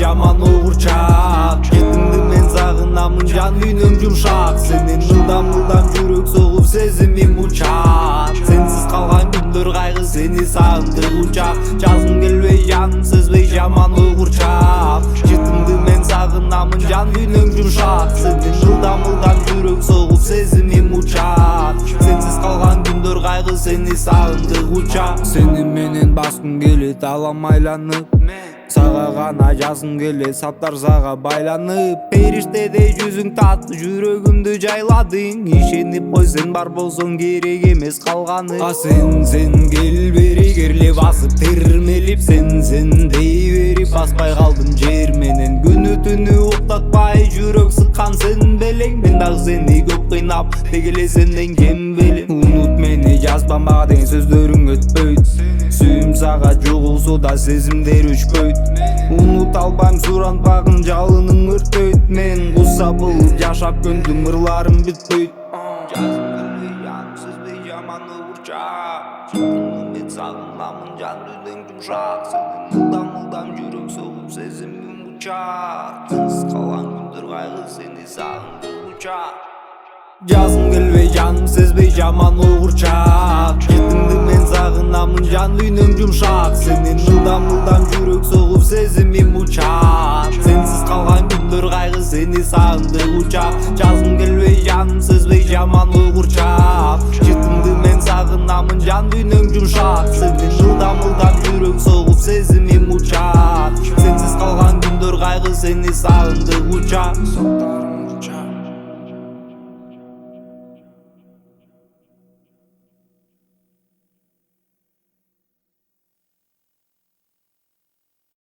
жаман уğurçak. Кетімді мен сағынамын, жан үйнім жұмшақ. Сенен жылдам жүрек соғып сезімім ұшат. Сенсіз қалған күндер қайғы, сені сағындырып ұшақ. Жазғым келбей жаным сезбей жаман уğurçak. Кетімді мен сағынамын, жан үйнім жұмшақ. Сенен жылдам жүрек соғып сезімім ұшат. Сенсіз қалған күндер қайғы, сені сағындырып ұшақ. Сені менен басқым келет алам айланып, саға ғана жазым келет саптар саға байланып. Періштедей жүзің татты, жүрегімді жайладың. Ишеніп қой, сен бар болсаң керек емес қалғаны. Сен кел бері керле басып термеліп, сен дей беріп баспай қалдым жер менен. Күні түні ұқтатпай жүрек сыққан сен белең. Мен дағы сені көп қинап, тегеле сенден кем белем. Ұнут мені жазбама деген сөздерің өтпөйт. Сүйім саға жоғылса да сезімдер өшпөйт. Ұнут албайм суранбағын жалының өртөйт. Мен құса болып жашап көндім, ырларым бүтпөйт. Жазым келбей жаным сезбей жаман уğurçak. Мен сағынамын, жан үйнің жұмшақ. Сенен мылдам жүрек соғып сезімім ұшат. Сенсіз қалған күндер қайғы, сені сағындырып ұшақ. Жазым келбей жаным сезбей жаман уğurçak. Кетімді мен сағынамын, жан үйнім жұмшақ. Сенен мылдам жүрек соғып сезімім ұшат. Сенсіз қалған күндер қайғы, сені сағындырып ұшақ. Жазым келбей жаным сезбей жаман уğurçak. Кетімді мен сағынамын, жан үйнім жұмшақ. Сенен мылдам жүрек соғып сезімім ұшат. Сенсіз қалған күндер қайғы, сені сағындырып ұшақ.